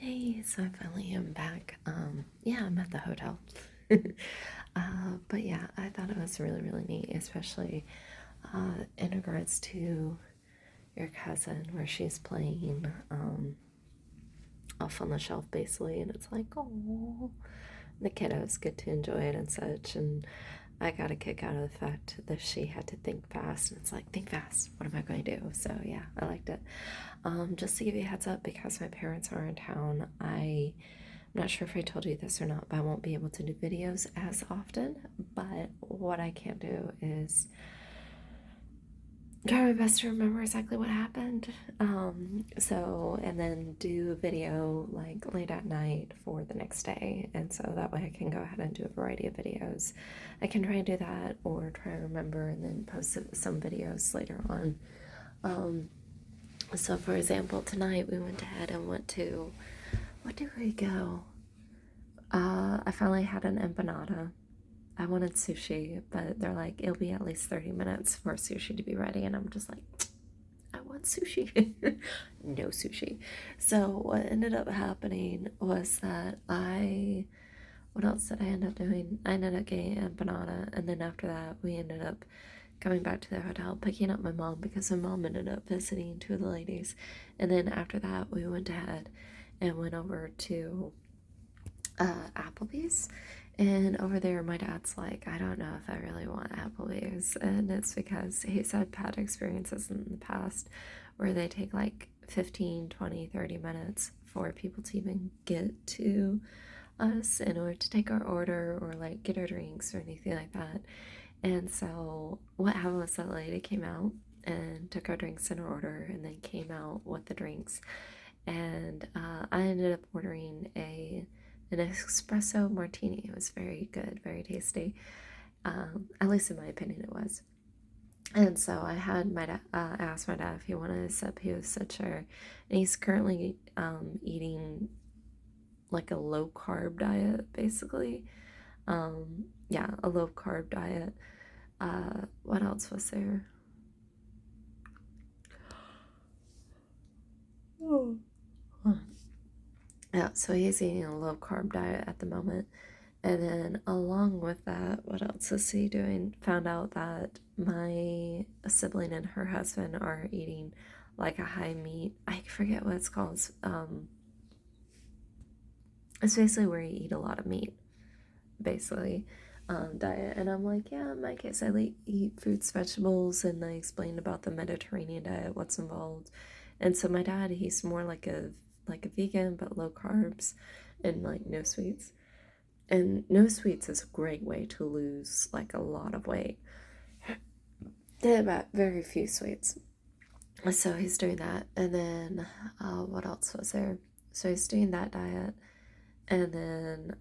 Hey, so I finally am back. Yeah, I'm at the hotel. But yeah, I thought it was really, really neat, especially in regards to your cousin, where she's playing off on the shelf basically, and it's like, oh, the kiddos get to enjoy it and such. And I got a kick out of the fact that she had to think fast, and it's like, think fast. What am I going to do? So yeah, I liked it. Just to give you a heads up, because my parents are in town, I'm not sure if I told you this or not, but I won't be able to do videos as often. But what I can do is try my best to remember exactly what happened. And then do a video like late at night for the next day. And so that way I can go ahead and do a variety of videos. I can try and do that or try and remember and then post some videos later on. Um, so for example, tonight we went ahead and went to, what did we go? I finally had an empanada. I wanted sushi, but they're like, it'll be at least 30 minutes for sushi to be ready. And I'm just like, I want sushi. No sushi. So, what ended up happening was that what else did I end up doing? I ended up getting empanada. And then after that, we ended up coming back to the hotel, picking up my mom because my mom ended up visiting two of the ladies. And then after that, we went ahead and went over to Applebee's. And over there, my dad's like, I don't know if I really want Applebee's. And it's because he's had bad experiences in the past where they take like 15, 20, 30 minutes for people to even get to us in order to take our order or like get our drinks or anything like that. And so what happened was that lady came out and took our drinks in our order and then came out with the drinks. And I ended up ordering an espresso martini. It was very good, very tasty. At least in my opinion, it was. And so I had asked my dad if he wanted a sip. He was said sure, and he's currently eating like a low carb diet, basically. Yeah, a low carb diet. What else was there? Oh. Yeah, so he's eating a low carb diet at the moment. And then along with that, what else is he doing? Found out that my sibling and her husband are eating like a high meat. I forget what it's called. It's basically where you eat a lot of meat, basically, diet. And I'm like, yeah, in my case, I like eat fruits, vegetables, and I explained about the Mediterranean diet, what's involved. And so my dad, he's more like a vegan, but low carbs and like no sweets. And no sweets is a great way to lose like a lot of weight. But very few sweets. So he's doing that. And then what else was there? So he's doing that diet. And then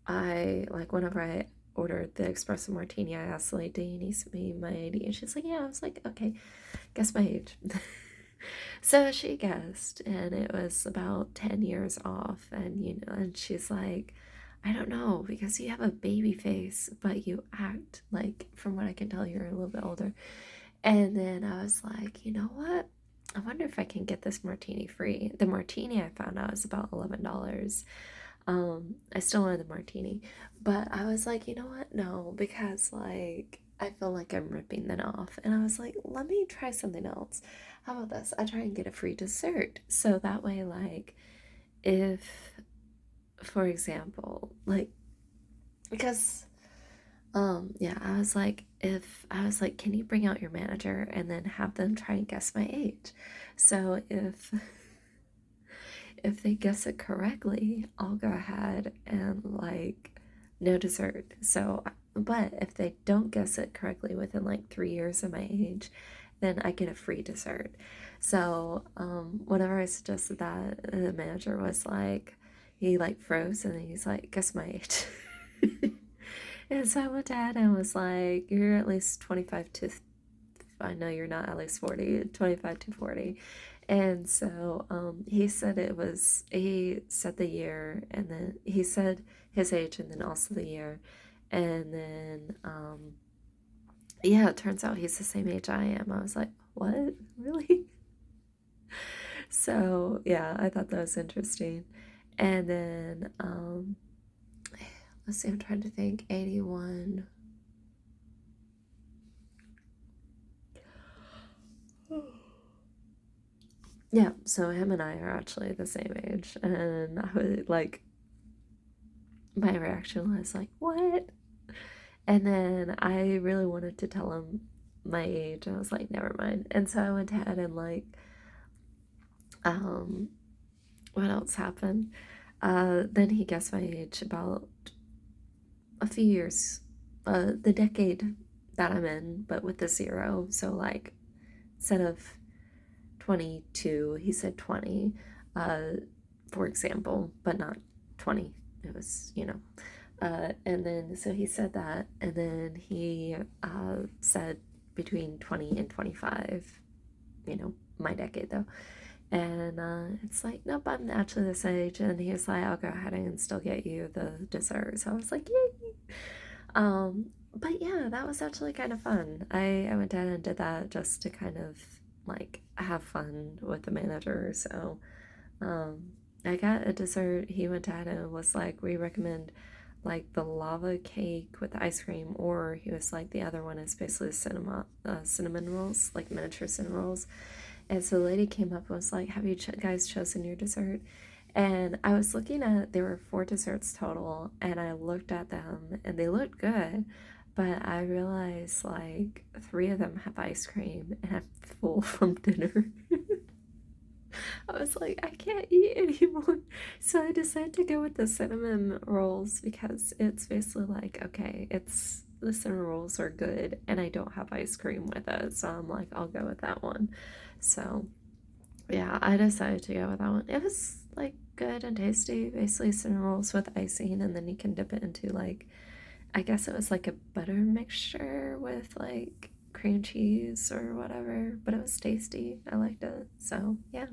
I, like, whenever I ordered the espresso martini, I asked the lady, "Do you need me my ID?" And she's like, "Yeah." I was like, "Okay, guess my age." So she guessed, and it was about 10 years off. And, and she's like, I don't know, because you have a baby face, but you act like, from what I can tell, you're a little bit older. And then I was like, you know what? I wonder if I can get this martini free. The martini I found out is about $11. I still wanted the martini, but I was like, you know what? No, because like I feel like I'm ripping them off. And I was like, let me try something else. How about this? I try and get a free dessert. So that way, like, if, for example, like, because, yeah, I was like, can you bring out your manager and then have them try and guess my age? So if they guess it correctly, I'll go ahead and like no dessert. So, but if they don't guess it correctly within like 3 years of my age, then I get a free dessert. So, whenever I suggested that, the manager was like, he like froze and he's like, guess my age. And so I went ahead and was like, you're at least 25 to, I know you're not at least 40, 25 to 40. And so he said he said the year, and then he said his age and then also the year. And then, yeah, it turns out he's the same age I am. I was like, what? Really? So yeah, I thought that was interesting. And then let's see, I'm trying to think. 81. Yeah, so him and I are actually the same age, and I was like, my reaction was like, what? And then I really wanted to tell him my age. I was like, never mind. And so I went ahead and like, um, what else happened? Then he guessed my age about a few years, the decade that I'm in, but with the zero. So like, instead of 22, he said 20, uh, for example, but not 20. It was, and then so he said that, and then he said between 20 and 25, my decade though. And it's like, nope, I'm actually this age. And he was like, I'll go ahead and still get you the dessert. So I was like, yay. But yeah, that was actually kind of fun. I went ahead and did that just to kind of like have fun with the manager. So um, I got a dessert. He went ahead and was like, we recommend like the lava cake with ice cream, or he was like, the other one is basically cinnamon rolls, like miniature cinnamon rolls. And so the lady came up and was like, have you guys chosen your dessert? And I was looking at, there were 4 desserts total, and I looked at them and they looked good, but I realized like 3 of them have ice cream and I'm full from dinner. I was like, I can't eat anymore. So I decided to go with the cinnamon rolls because it's basically like, okay, the cinnamon rolls are good and I don't have ice cream with it. So I'm like, I'll go with that one. So yeah, I decided to go with that one. It was like good and tasty. Basically, cinnamon rolls with icing, and then you can dip it into like, I guess it was like a butter mixture with like cream cheese or whatever, but it was tasty. I liked it. So yeah.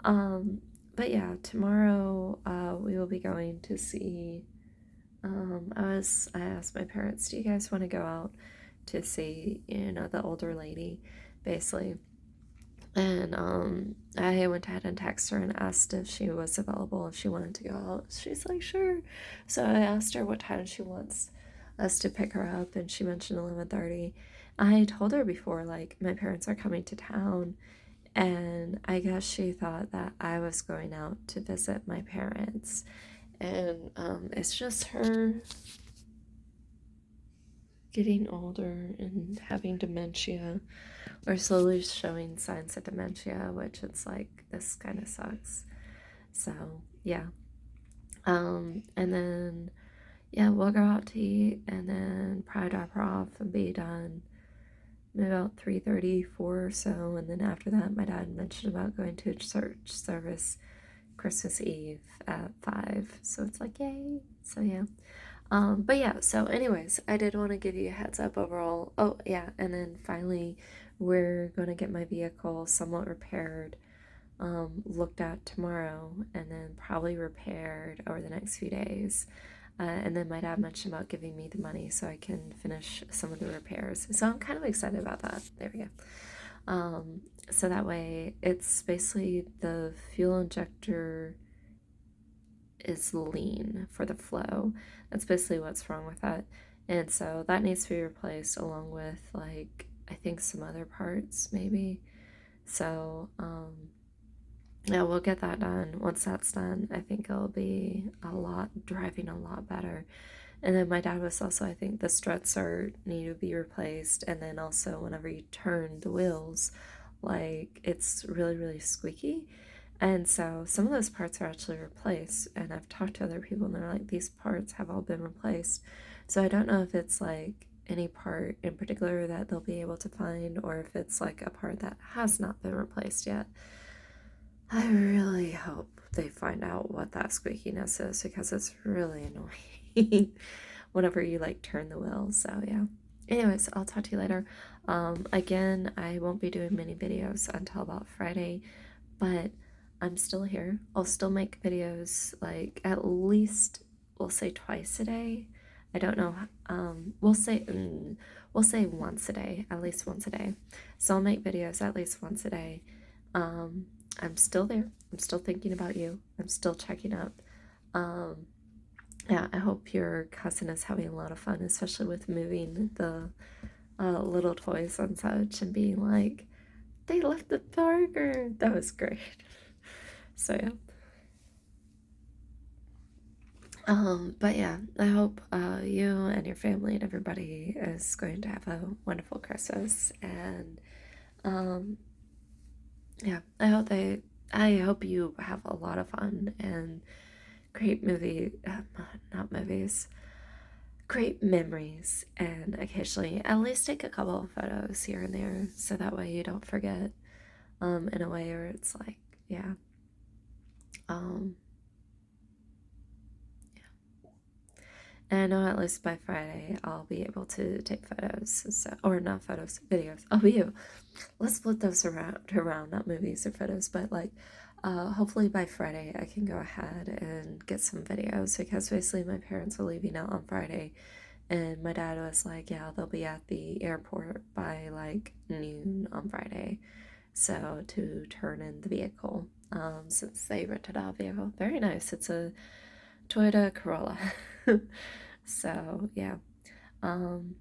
Um, but yeah, tomorrow we will be going to see. I asked my parents, do you guys want to go out to see, the older lady, basically? And I went ahead and texted her and asked if she was available, if she wanted to go out. She's like, sure. So I asked her what time she wants us to pick her up, and she mentioned 11:30. I told her before, like, my parents are coming to town, and I guess she thought that I was going out to visit my parents. And it's just her getting older and having dementia, or slowly showing signs of dementia, which it's like, this kind of sucks. So yeah. And then yeah, we'll go out to eat and then probably drop her off and be done maybe about 3:30, 4 or so. And then after that, my dad mentioned about going to a church service Christmas Eve at 5. So it's like, yay. So yeah. But yeah, so anyways, I did want to give you a heads up overall. Oh yeah, and then finally we're gonna get my vehicle somewhat repaired, looked at tomorrow, and then probably repaired over the next few days. And then my dad mentioned about giving me the money so I can finish some of the repairs. So I'm kind of excited about that. There we go. So that way, it's basically the fuel injector is lean for the flow. That's basically what's wrong with that. And so that needs to be replaced along with, like, I think some other parts maybe. So yeah, we'll get that done. Once that's done, I think it'll be driving a lot better. And then my dad was also, I think the struts need to be replaced, and then also whenever you turn the wheels, like, it's really really squeaky. And so some of those parts are actually replaced, and I've talked to other people and they're like, these parts have all been replaced. So I don't know if it's like any part in particular that they'll be able to find, or if it's like a part that has not been replaced yet. I really hope they find out what that squeakiness is, because it's really annoying whenever you like turn the wheel. So yeah. Anyways, I'll talk to you later. Again, I won't be doing many videos until about Friday, but I'm still here. I'll still make videos like at least, we'll say, twice a day. I don't know. We'll say once a day, at least once a day. So I'll make videos at least once a day. I'm still there. I'm still thinking about you. I'm still checking up. Um, yeah, I hope your cousin is having a lot of fun, especially with moving the little toys and such and being like, they left the burger. That was great. So yeah. But yeah, I hope you and your family and everybody is going to have a wonderful Christmas. And um, yeah, I hope you have a lot of fun and great not movies, great memories, and occasionally at least take a couple of photos here and there so that way you don't forget. In a way where it's like, yeah, um, and I know at least by Friday I'll be able to take photos, so, or not photos, videos. I'll be able, let's split those around, not movies or photos, but like, hopefully by Friday I can go ahead and get some videos because basically my parents are leaving out on Friday, and my dad was like, yeah, they'll be at the airport by like noon on Friday, so to turn in the vehicle. Since they rented out a vehicle, very nice. It's a Toyota Corolla. So yeah, um,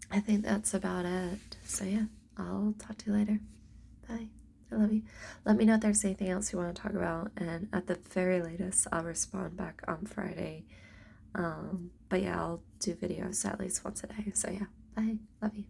I think that's about it. So yeah, I'll talk to you later. Bye. I love you. Let me know if there's anything else you want to talk about, and at the very latest, I'll respond back on Friday. But yeah, I'll do videos at least once a day. So yeah, bye. Love you.